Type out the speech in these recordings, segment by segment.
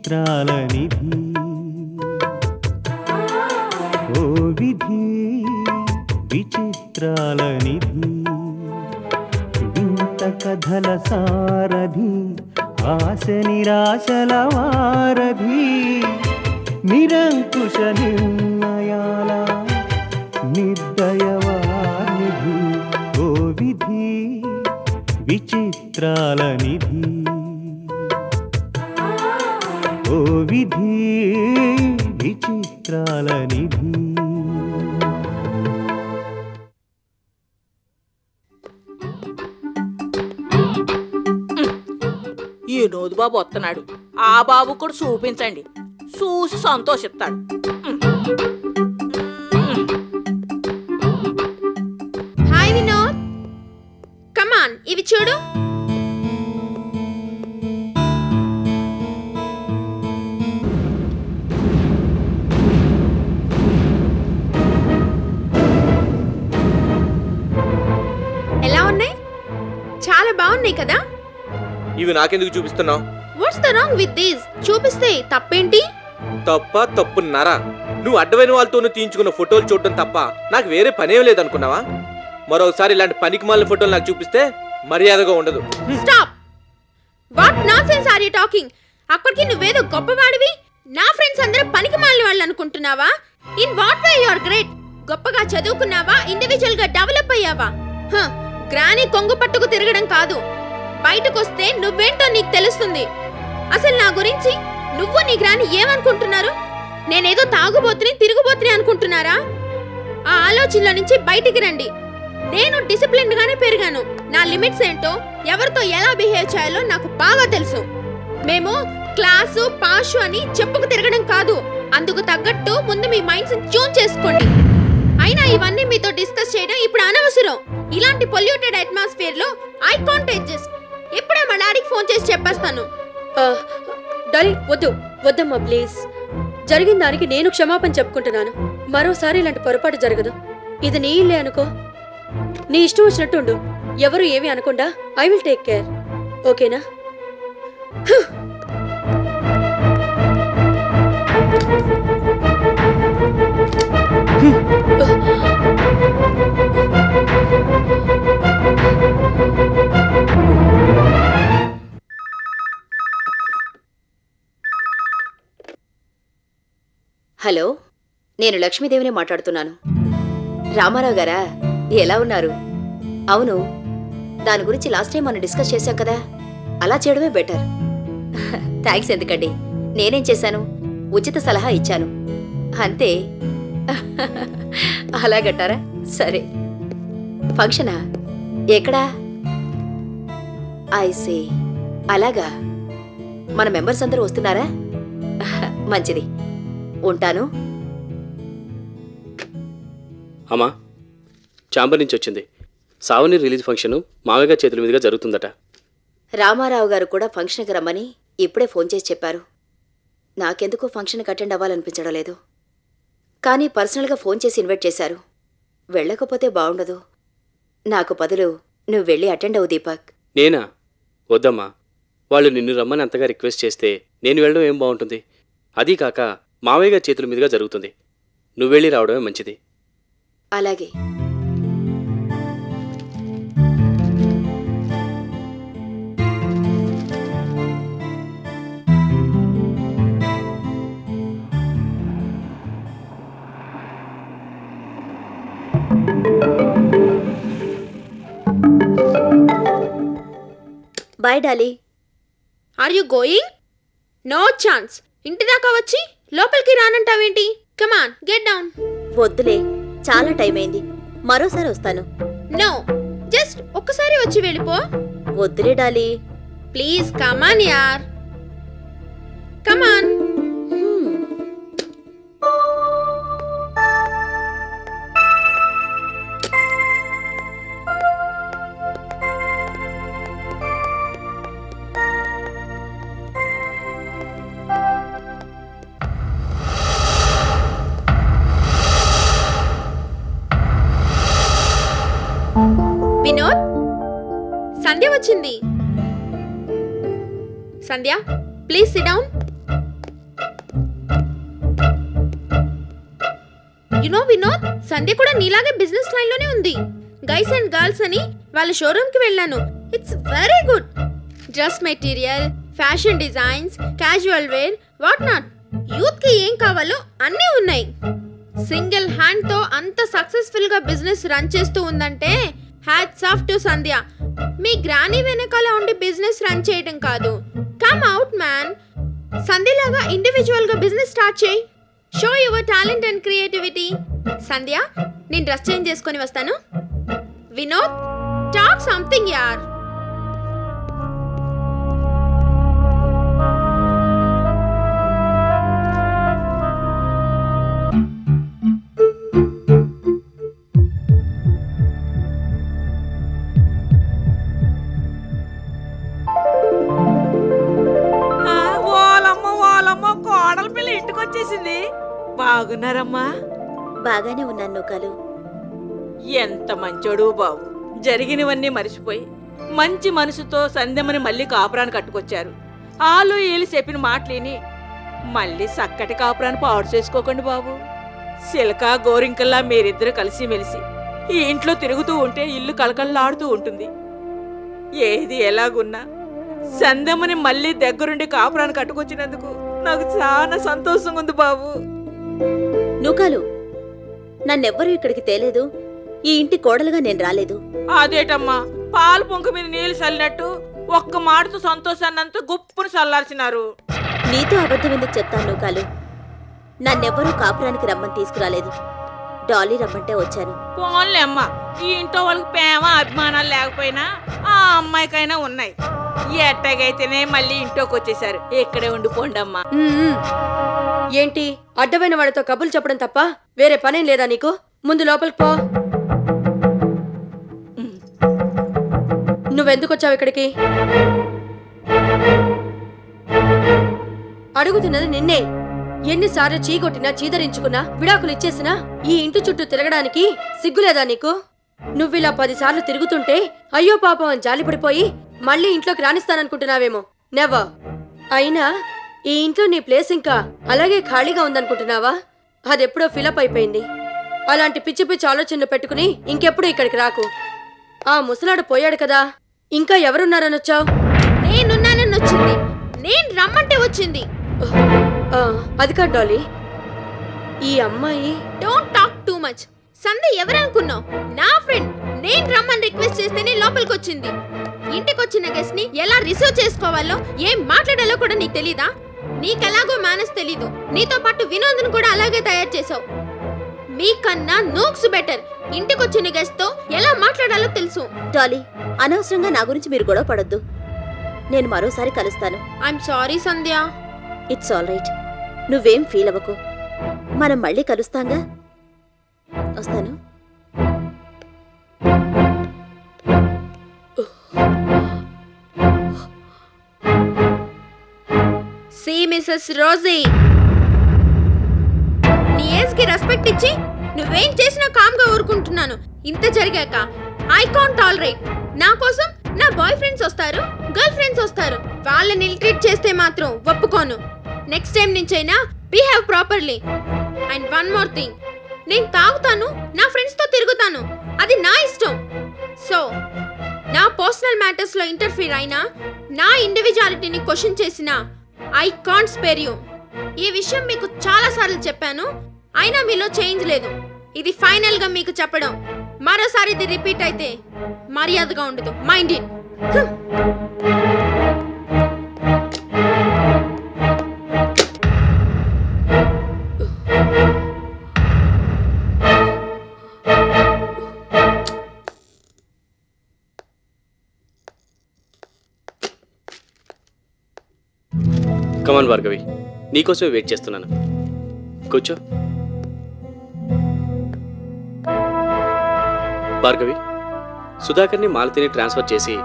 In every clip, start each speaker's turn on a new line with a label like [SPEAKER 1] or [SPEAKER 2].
[SPEAKER 1] విచిత్రాల నిధి ఓ విధి విచిత్రాల నిధి వింత కథల సారథి ఆశ నిరాశల వారధి నిరంకుశ నిర్ణయాల నిర్దయవానిధి ఓ విధి విచిత్రాల నిధి ఓ విధి విచిత్రాల నిధి.
[SPEAKER 2] ఈ నోదు బాబు వస్తున్నాడు, ఆ బాబు కూడా చూపించండి, చూసి సంతోషిస్తాడు.
[SPEAKER 3] హాయ్ వినోద్, కమాన్ ఇవి చూడు. ఎలా ఉన్నాయి? చాలా బాగున్నాయి కదా?
[SPEAKER 4] ఇవి నాకెందుకు చూపిస్తున్నావు?
[SPEAKER 3] What's the wrong with this? చూపిస్తే తప్పేంటి?
[SPEAKER 4] తప్పున్నారా? నువ్వు అడ్డమైన వాళ్ళతోనూ తీయించుకున్న ఫోటోలు చూడటం తప్ప నాకు వేరే పనేం లేదనుకున్నావా? మరోసారి ఇలాంటి పనికి మాలిన ఫోటోలు నాకు చూపిస్తే మర్యాదగా ఉండదు.
[SPEAKER 3] Stop! What nonsense are you talking? అక్కడికి నువ్వేదో గొప్పవాడివి, నా ఫ్రెండ్స్ అందరూ పనికి మాలిన వాళ్ళు అనుకుంటున్నావా? In what way you are great? గొప్పగా చదువుకున్నావా? ఇండివిజువల్ గా డెవలప్ అయ్యావా? గ్రాని కొంగు పట్టుకు తిరగడం కాదు, బయటకొస్తే నువ్వేంటో నీకు తెలుస్తుంది. అసలు నా గురించి నువ్వు నీ గ్రాని ఏమనుకుంటున్నారు? నేనేదో తాగుబోతుని తిరుగుబోతుని అనుకుంటున్నారా? ఆ ఆలోచనలో నుంచి బయటికి రండి. నేను డిసిప్లిన్ గానే పెరిగాను. నా లిమిట్స్ ఏంటో, ఎవరితో ఎలా బిహేవ్ చేయాలో నాకు బాగా తెలుసు. మేము క్లాసు పాషు అని చెప్పుకు తిరగడం కాదు. అందుకు తగ్గట్టు ముందు మీ మైండ్స్ ట్యూన్ చేసుకోండి. అయినా ఇవన్నీ మీతో డిస్కస్ చేయడం ఇప్పుడు అనవసరం. ఇలాంటి పొల్యూటెడ్ అట్మాస్ఫియర్ లో ఐ కాంటేజియస్. ఇప్పుడే మా డాడీకి ఫోన్ చేసి చెప్పేస్తాను.
[SPEAKER 5] డాడీ వద్దమ్మా ప్లీజ్. జరిగిన దానికి నేను క్షమాపణ చెప్పుకుంటున్నాను. మరోసారి ఇలాంటి పొరపాటు జరగదు. ఇది నీ ఇల్లే అనుకో, నీ ఇష్టం వచ్చినట్టు ఉండు. ఎవరు ఏమి అనకుండా ఐ విల్ టేక్ కేర్. ఓకేనా?
[SPEAKER 6] హలో, నేను లక్ష్మీదేవిని మాట్లాడుతున్నాను. రామారావు గారా, ఎలా ఉన్నారు? అవును, దాని గురించి లాస్ట్ టైం మనం డిస్కస్ చేశాం కదా, అలా చేయడమే బెటర్. థ్యాంక్స్. ఎందుకండి, నేనేం చేశాను? ఉచిత సలహా ఇచ్చాను అంతే. అలాగట్టారా? సరే. ఫంక్షనా? ఎక్కడా? ఐసీ. అలాగా. మన మెంబర్స్ అందరూ వస్తున్నారా? మంచిది, ఉంటాను.
[SPEAKER 7] అమ్మా, ఛాంబర్ నుంచి వచ్చింది. సావని రిలీజ్ ఫంక్షన్ మామయ్య చేతుల మీదుగా జరుగుతుందట.
[SPEAKER 6] రామారావు గారు కూడా ఫంక్షన్కి రమ్మని ఇప్పుడే ఫోన్ చేసి చెప్పారు. నాకెందుకో ఫంక్షన్కి అటెండ్ అవ్వాలనిపించడం లేదు. కానీ పర్సనల్గా ఫోన్ చేసి ఇన్వైట్ చేశారు. వెళ్ళకపోతే బాగుండదు. నాకు బదులు నువ్వు వెళ్ళి అటెండ్ అవ్వు దీపక్.
[SPEAKER 7] నేనా? వద్దమ్మా, వాళ్ళు నిన్ను రమ్మని అంతగా రిక్వెస్ట్ చేస్తే నేను వెళ్ళడం ఏం బాగుంటుంది? అదీ కాక మావయ్య గారి చేతుల మీదుగా జరుగుతుంది. నువ్వెళ్ళి రావడమే మంచిది.
[SPEAKER 6] అలాగే. Bye Dolly.
[SPEAKER 3] Are you going? No chance. ఇంటి దాకా వచ్చి లోపలికి రానంటావేంటి? కమాన్, గెట్ డౌన్.
[SPEAKER 6] వద్దులే, చాలా టైం అయింది. మరోసారి వస్తాను.
[SPEAKER 3] నో, జస్ట్ ఒక్కసారి వచ్చి వెళ్ళిపో.
[SPEAKER 6] వద్దులే డాలీ.
[SPEAKER 3] ప్లీజ్ కమాన్ యార్, కమాన్. వినోద్, సంధ్య వచ్చింది. సంధ్య, ప్లీజ్ సిట్ డౌన్. వినోద్, సంధ్య కూడా నీలాగే బిజినెస్ లైన్ లోనే ఉంది. గైస్ అండ్ గర్ల్స్ అని వాళ్ళ షోరూమ్ కి వెళ్ళాను. It's very good. Dress material, fashion designs, casual wear, what not. Youth కి ఏం కావాలో అన్నీ ఉన్నాయి. సింగిల్ హ్యాండ్ తో అంత సక్సెస్ఫుల్ గా బిజినెస్ రన్ చేస్తూ ఉందంటే హ్యాట్స్ ఆఫ్ టు సంధ్య. మీ గ్రానీ వెనకాల ఉండి బిజినెస్ రన్ చేయడం కాదు. Come out man. సంధ్యలాగా ఇండివిజువల్ గా బిజినెస్ స్టార్ట్ చేయి. Show your talent and creativity. Sandhya, నేను డ్రెస్ చేంజ్ చేసుకొని వస్తాను. వినోద్, టాక్ సంథింగ్ యార్.
[SPEAKER 2] కోడల పిల్ల ఇంటికి వచ్చేసింది. బాగున్నారమ్మా?
[SPEAKER 6] బాగానే ఉన్నాను నూకాలు.
[SPEAKER 2] ఎంత మంచోడు బాబు. జరిగినవన్నీ మరిచిపోయి మంచి మనసుతో సంధ్యమని మళ్ళీ కాపురాన్ని కట్టుకొచ్చారు. ఆలు ఈలు చెప్పిన మాటలేని మళ్ళీ చక్కటి కాపురాన్ని పాడు చేసుకోకండి బాబు. సిలక గోరింకల్లా మీరిద్దరు కలిసి మెలిసి ఈ ఇంట్లో తిరుగుతూ ఉంటే ఇల్లు కలకల్లాడుతూ ఉంటుంది. ఏది ఎలాగున్నా సంధ్యమని మళ్ళీ దగ్గరుండి కాపురాన్ని కట్టుకొచ్చినందుకు నాకు చాలా సంతోషంగా ఉంది బాబు.
[SPEAKER 6] నూకాలు, నన్నెవ్వరూ ఇక్కడికి తేలేదు. ఈ ఇంటి కోడలుగా నేను రాలేదు.
[SPEAKER 2] అదేటమ్మా, పాలు పొంక మీద నీళ్లు చల్లినట్టు ఒక్క మాటతో సంతోషాన్నంతా గుప్పును చల్లార్చినారు.
[SPEAKER 6] నీతో అబద్ధం ఎందుకు చెప్తాను నూకాలు? నన్నెవ్వరూ కాపురానికి రమ్మని తీసుకురాలేదు. డాలీ రమ్మంటే వచ్చాను.
[SPEAKER 2] పోన్లే అమ్మా, ఈ ఇంట్లో వాళ్ళకి ప్రేమ అభిమానాలు లేకపోయినా ఆ అమ్మాయికైనా ఉన్నాయి. ఎట్టగైతేనే మళ్ళీ ఇంట్లోకి వచ్చేసారు. ఇక్కడే ఉండిపోండి అమ్మా.
[SPEAKER 5] ఏంటి అడ్డమైన వాడితో కబుర్లు చెప్పడం తప్ప వేరే పనేం లేదా నీకు? ముందు లోపలికి పో. నువ్వెందుకు వచ్చావు ఇక్కడికి? అడుగుతున్నది నిన్నే. ఎన్నిసార్లు చీకొట్టినా చీదరించుకున్నా విడాకులు ఇచ్చేసినా ఈ ఇంటి చుట్టూ తిరగడానికి సిగ్గులేదా నీకు? నువ్విలా 10 సార్లు తిరుగుతుంటే అయ్యో పాపం అని జాలిపడిపోయి మళ్ళీ ఇంట్లోకి రాణిస్తాననుకుంటున్నావేమో. నెవర్. అయినా ఈ ఇంట్లో నీ ప్లేస్ ఇంకా అలాగే ఖాళీగా ఉందనుకుంటున్నావా? అదెప్పుడో ఫిలప్ అయిపోయింది. అలాంటి పిచ్చి పిచ్చి ఆలోచనలు పెట్టుకుని ఇంకెప్పుడు ఇక్కడికి రాకు. ఆ ముసలాడు పోయాడు కదా, ఇంకా ఎవరున్నారని వచ్చావు?
[SPEAKER 3] నేనున్నానని వచ్చింది. నేను రమ్మంటే వచ్చింది.
[SPEAKER 5] అది కాదు డాలీ, ఈ అమ్మాయి.
[SPEAKER 3] Don't talk too much. Sandhya ఎవరనుకున్నావు? నా ఫ్రెండ్. నేను రమ్మని రిక్వెస్ట్ చేస్తేనే లోపలికి వచ్చింది. ఇంటికి వచ్చిన గెస్ట్ ని ఎలా రిసీవ్ చేసుకోవాలో, ఏం మాట్లాడాలో కూడా నీకు తెలీదా? నీకెలాగో మేనస్ తెలీదు. నీతో పాటు వినోద్ను కూడా అలాగే తయారు చేసావు. మీకన్నా నూక్స్ బెటర్. ఇంటికి వచ్చిన గెస్ట్ తో ఎలా మాట్లాడాలో తెలుసు.
[SPEAKER 6] డాలీ, అనవసరంగా నా గురించి మీరు గొడవ పడొద్దు. నేను మరోసారి కలుస్తాను.
[SPEAKER 3] I'm sorry Sandhya.
[SPEAKER 6] It's all right. నువ్వేం ఫీల్ అవ్వకు. మనం మళ్ళీ కలుస్తాంగా. వస్తాను.
[SPEAKER 3] సీ మిసెస్ రోజీ, నీ ఏజ్ కి రెస్పెక్ట్ ఇచ్చి నువ్వేం చేసినా కామ్గా ఊరుకుంటున్నాను. ఇంత జరిగాక ఐ కాంట్ టాలరేట్. నా కోసం నా బాయ్ ఫ్రెండ్స్ వస్తారు, గర్ల్ ఫ్రెండ్స్ వస్తారు. వాళ్ళని ఇల్ట్రీట్ చేస్తే మాత్రం ఒప్పుకోను. నెక్స్ట్ టైం నుంచైనా behave properly. And one more thing, నేను తాగుతాను, నా ఫ్రెండ్స్ తో తిరుగుతాను. అది నా ఇష్టం. సో నా పర్సనల్ మ్యాటర్స్ లో ఇంటర్ఫీర్ అయినా, నా ఇండివిజువాలిటీని క్వశ్చన్ చేసినా ఐ కాంట్ స్పేర్ యూ. ఈ విషయం మీకు చాలా సార్లు చెప్పాను, అయినా మీలో చేంజ్ లేదు. ఇది ఫైనల్ గా మీకు చెప్పడం. మరోసారి ఇది రిపీట్ అయితే మర్యాదగా ఉండదు. Mind it.
[SPEAKER 7] కమాన్ భార్గవి, నీకోసమే వెయిట్ చేస్తున్నాను. కూర్చో. భార్గవి, సుధాకర్ని మాలతిని ట్రాన్స్ఫర్ చేసి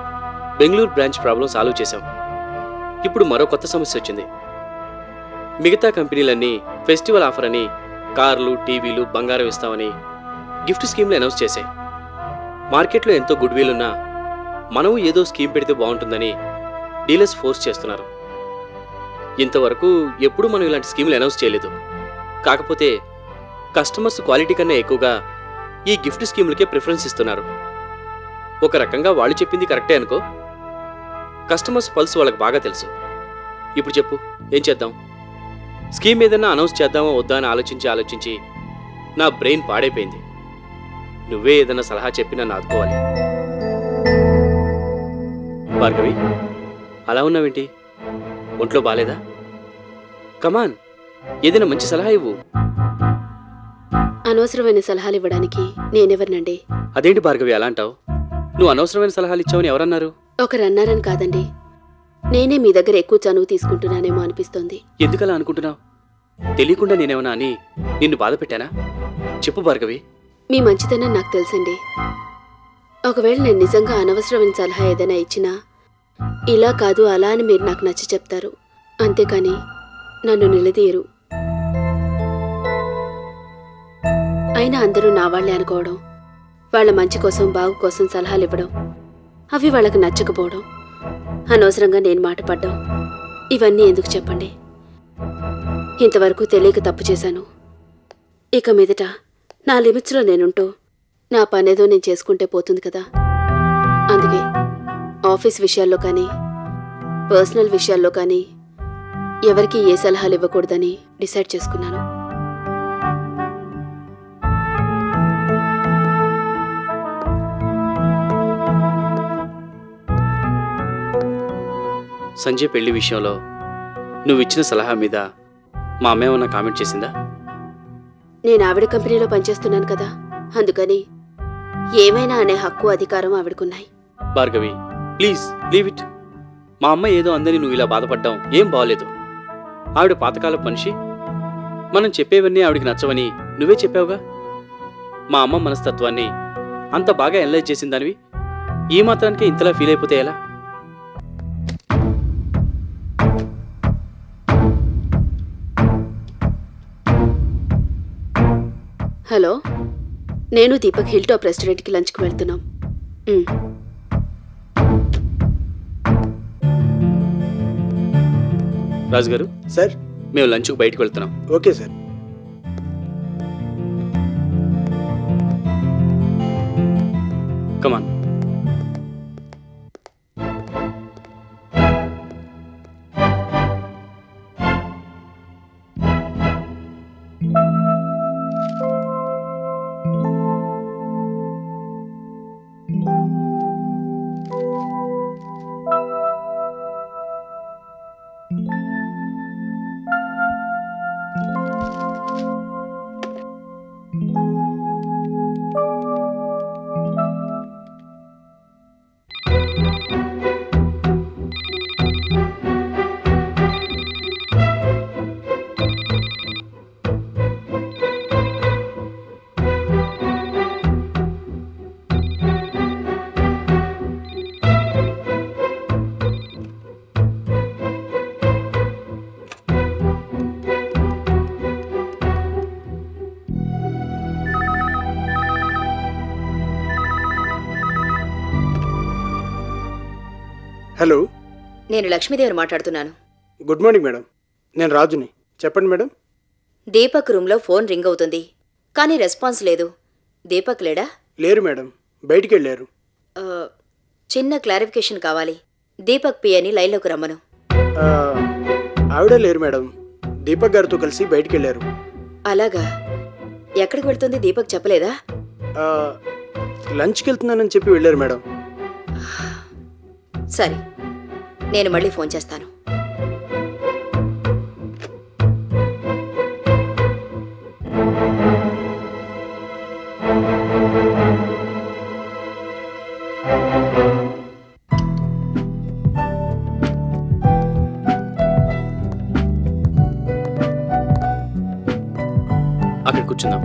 [SPEAKER 7] బెంగళూరు బ్రాంచ్ ప్రాబ్లం సాల్వ్ చేశాం. ఇప్పుడు మరో కొత్త సమస్య వచ్చింది. మిగతా కంపెనీలన్నీ ఫెస్టివల్ ఆఫర్ అని కార్లు, టీవీలు, బంగారం ఇస్తామని గిఫ్ట్ స్కీమ్లు అనౌన్స్ చేశాయి. మార్కెట్లో ఎంతో గుడ్ విల్ ఉన్నా మనము ఏదో స్కీమ్ పెడితే బాగుంటుందని డీలర్స్ ఫోర్స్ చేస్తున్నారు. ఇంతవరకు ఎప్పుడు మనం ఇలాంటి స్కీమ్లు అనౌన్స్ చేయలేదు. కాకపోతే కస్టమర్స్ క్వాలిటీ కన్నా ఎక్కువగా ఈ గిఫ్ట్ స్కీములకే ప్రిఫరెన్స్ ఇస్తున్నారు. ఒక రకంగా వాళ్ళు చెప్పింది కరెక్టే అనుకో. కస్టమర్స్ పల్స్ వాళ్ళకి బాగా తెలుసు. ఇప్పుడు చెప్పు, ఏం చేద్దాం? స్కీమ్ ఏదైనా అనౌన్స్ చేద్దామా వద్దా అని ఆలోచించి నా బ్రెయిన్ పాడైపోయింది. నువ్వే ఏదైనా సలహా చెప్పి నన్ను ఆదుకోవాలి. భార్గవి, అలా ఉన్నావేంటి? ఒంట్లో బాలేదా? కమాన్, ఏదైనా మంచి సలహా ఇవ్వు.
[SPEAKER 5] అనవసరమైన సలహాలు ఇవ్వడానికి నేనెవరినండి?
[SPEAKER 7] అదేంటి భార్గవి అలా అంటావు? నువ్వు అనవసరమైన సలహాలు ఇచ్చావని ఎవరన్నారు?
[SPEAKER 5] ఒకరన్నారని కాదండి, నేనే మీ దగ్గర ఎక్కువ చనువు తీసుకుంటున్నానేమో అనిపిస్తోంది.
[SPEAKER 7] ఎందుకలా అనుకుంటున్నావు? తెలియకుండా నేనేమన్నా అని నిన్ను బాధ పెట్టానా? చెప్పు భార్గవి.
[SPEAKER 5] మీ మంచితనం నాకు తెలుసండి. ఒకవేళ నేను నిజంగా అనవసరమైన సలహా ఏదైనా ఇచ్చినా ఇలా కాదు అలా అని మీరు నాకు నచ్చి చెప్తారు, అంతేకాని నన్ను నిలదీయరు. అయినా అందరూ నా వాళ్లే అనుకోవడం, వాళ్ళ మంచి కోసం బాగు కోసం సలహాలు ఇవ్వడం, అవి వాళ్ళకి నచ్చకపోవడం, అనవసరంగా నేను మాట పడ్డం, ఇవన్నీ ఎందుకు చెప్పండి? ఇంతవరకు తెలియక తప్పు చేశాను. ఇక మీదట నా లిమిట్స్లో నేనుంటూ నా పనేదో నేను చేసుకుంటే పోతుంది కదా. అందుకే ఆఫీస్ విషయాల్లో కానీ పర్సనల్ విషయాల్లో కానీ ఎవరికి ఏ సలహాలు ఇవ్వకూడదని డిసైడ్ చేసుకున్నాను.
[SPEAKER 7] సంజయ్ పెళ్లి విషయంలో నువ్విచ్చిన సలహా మీద మా అమ్మ ఏమన్నా కామెంట్ చేసిందా?
[SPEAKER 5] నేను ఆవిడ కంపెనీలో పనిచేస్తున్నాను కదా, అందుకని ఏమైనా అనే హక్కు అధికారం ఆవిడకున్నాయి.
[SPEAKER 7] Bhargavi, please leave it. మా అమ్మ ఏదో అందని నువ్వు ఇలా బాధపడ్డాం ఏం బాగోలేదు. ఆవిడ పాతకాలపు మనిషి. మనం చెప్పేవన్నీ ఆవిడికి నచ్చవని నువ్వే చెప్పావుగా. మా అమ్మ మనస్తత్వాన్ని అంత బాగా ఎనలైజ్ చేసిందానివి ఈ మాత్రానికే ఇంతలా ఫీల్ అయిపోతే ఎలా?
[SPEAKER 5] హలో, నేను దీపక్ హిల్ టాప్ రెస్టారెంట్కి లంచ్కి వెళ్తున్నాం.
[SPEAKER 7] రాజు గారు
[SPEAKER 8] సార్,
[SPEAKER 7] మేము లంచ్కి బయటకు వెళ్తున్నాం.
[SPEAKER 8] Okay sir.
[SPEAKER 7] కమాన్.
[SPEAKER 8] హలో,
[SPEAKER 6] నేను లక్ష్మీదేవిని మాట్లాడుతున్నాను.
[SPEAKER 8] Good morning madam. నేను రాజుని. చెప్పండి మేడం.
[SPEAKER 6] దీపక్ రూమ్లో ఫోన్ రింగ్ అవుతుంది, కానీ రెస్పాన్స్ లేదు. దీపక్ లేడా?
[SPEAKER 8] లేరు మేడం, బయటికి వెళ్ళారు.
[SPEAKER 6] చిన్న క్లారిఫికేషన్ కావాలి. దీపక్ పియని లైన్లోకి రమ్మను.
[SPEAKER 8] ఆవిడ లేరు మేడం, దీపక్ గారితో కలిసి బయటికి వెళ్ళారు.
[SPEAKER 6] అలాగా? ఎక్కడికి వెళ్తుంది దీపక్ చెప్పలేదా?
[SPEAKER 8] లంచ్కి వెళ్తున్నానని చెప్పి వెళ్ళారు మేడం.
[SPEAKER 6] సరే, నేను మళ్ళీ ఫోన్ చేస్తాను.
[SPEAKER 7] అక్కడ కూర్చుందాం.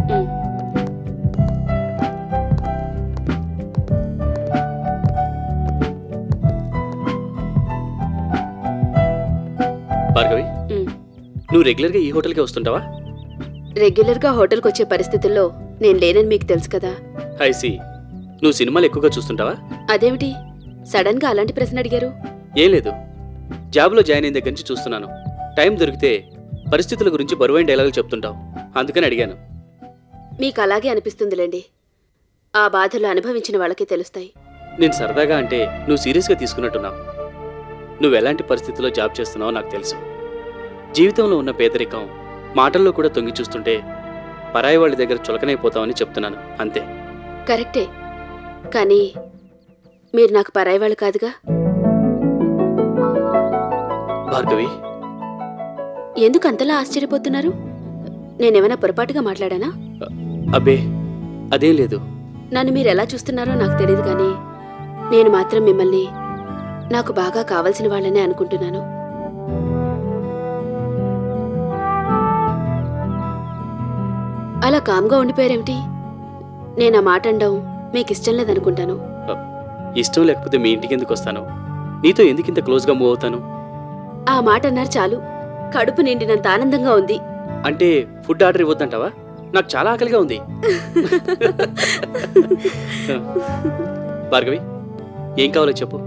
[SPEAKER 7] భార్గవి, నువ్వు రెగ్యులర్గా ఈ హోటల్కే వస్తుంటావా?
[SPEAKER 5] రెగ్యులర్గా హోటల్కి వచ్చే పరిస్థితుల్లో నేను లేనని మీకు తెలుసు కదా.
[SPEAKER 7] ఐసి, నువ్వు సినిమాలు ఎక్కువగా చూస్తుంటావా?
[SPEAKER 5] అదేమిటి సడన్గా అలాంటి ప్రశ్న అడిగారు?
[SPEAKER 7] ఏం లేదు, జాబ్లో జాయిన్ అయిన దగ్గర నుంచి చూస్తున్నాను. టైం దొరికితే పరిస్థితుల గురించి బరువైన డైలాగులు చెప్తుంటావు, అందుకని అడిగాను.
[SPEAKER 5] మీకు అలాగే అనిపిస్తుందిలేండి. ఆ బాధలు అనుభవించిన వాళ్ళకే తెలుస్తాయి.
[SPEAKER 7] నేను సరదాగా అంటే నువ్వు సీరియస్గా తీసుకున్నట్టున్నావు. నువ్వు ఎలాంటి పరిస్థితుల్లో జాబ్ చేస్తున్నావో నాకు తెలుసు. జీవితంలో ఉన్న పేదరికం మాటల్లో కూడా తొంగి చూస్తుంటే పరాయి వాళ్ళ దగ్గర చులకనైపోతామని చెప్తున్నాను, అంతే.
[SPEAKER 5] కరెక్టే, కానీ మీరు నాకు పరాయి వాళ్ళు కాదుగా.
[SPEAKER 7] భార్గవి,
[SPEAKER 5] ఎందుకు అంతలా ఆశ్చర్యపోతున్నారు? నేనేమైనా పొరపాటుగా మాట్లాడానా?
[SPEAKER 7] అబ్బే అదేం లేదు.
[SPEAKER 5] నన్ను మీరు ఎలా చూస్తున్నారో నాకు తెలియదు, కానీ నేను మాత్రం మిమ్మల్ని నాకు బాగా కావలసిన వాళ్ళనే అనుకుంటున్నాను. అలా కామ్గా ఉండిపోయారేమిటి? నేను ఆ మాట అనడం మీకు ఇష్టం లేదనుకుంటాను.
[SPEAKER 7] ఇష్టం లేకపోతే మీ ఇంటికి ఎందుకు వస్తాను? నీతో ఎందుకింత క్లోజ్గా మూవ్ అవుతాను?
[SPEAKER 5] ఆ మాట అన్నారు చాలు, కడుపు నిండినంత ఆనందంగా ఉంది.
[SPEAKER 7] అంటే ఫుడ్ ఆర్డర్ ఇవ్వద్దంటావా? నాకు చాలా ఆకలిగా ఉంది. భార్గవి, ఏం కావాలో చెప్పు.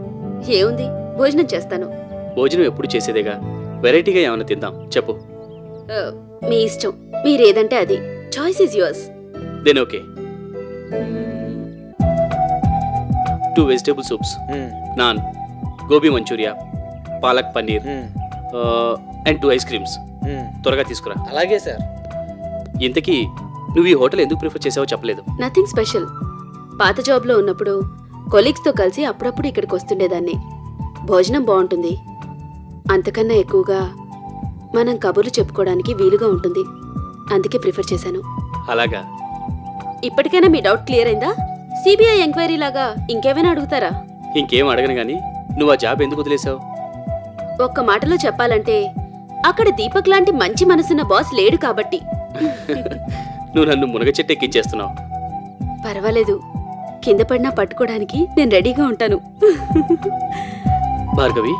[SPEAKER 5] ఏముంది, భోజనం చేస్తాను.
[SPEAKER 7] భోజనం ఎప్పుడు చేసేదేగా, వెరైటీగా ఏమైనా తిందాం, చెప్పు.
[SPEAKER 5] మీ ఇష్టం, మీరేదంటే అది. Choice is yours.
[SPEAKER 7] Then okay. 2 vegetable soups, naan, gobi manchurian, palak paneer and 2 ice creams. త్వరగా తీసుకురా.
[SPEAKER 4] అలాగే సార్.
[SPEAKER 7] ఇంతకీ నువ్వు ఈ హోటల్ ఎందుకు ప్రిఫర్ చేసావో చెప్పలేదు.
[SPEAKER 5] Nothing special. పాత జాబ్లో ఉన్నప్పుడు కొలీగ్స్తో కలిసి అప్పుడప్పుడు ఇక్కడికి వస్తుండేదాన్ని. భోజనం బాగుంటుంది, అంతకన్నా ఎక్కువగా మనం కబుర్లు చెప్పుకోవడానికి వీలుగా ఉంటుంది. అందుకే ప్రిఫర్ చేశాను.
[SPEAKER 7] అలాగా?
[SPEAKER 5] ఇప్పటికైనా మీ డౌట్ క్లియర్ అయిందా? సిబిఐ ఎంక్వైరీ లాగా ఇంకేమైనా అడుగుతారా?
[SPEAKER 7] ఇంకేం అడగను గానీ నువ్వు ఆ జాబ్ ఎందుకు వదిలేసావు?
[SPEAKER 5] ఒక్క మాటలో చెప్పాలంటే అక్కడ దీపక్ లాంటి మంచి మనసున్న బాస్ లేడు కాబట్టి.
[SPEAKER 7] నువ్వు నన్ను మునగ చెట్టు ఎక్కించేస్తున్నావు.
[SPEAKER 5] పర్వాలేదు, కింద పడినా పట్టుకోవడానికి నేను రెడీగా ఉంటాను.
[SPEAKER 7] భార్గవి,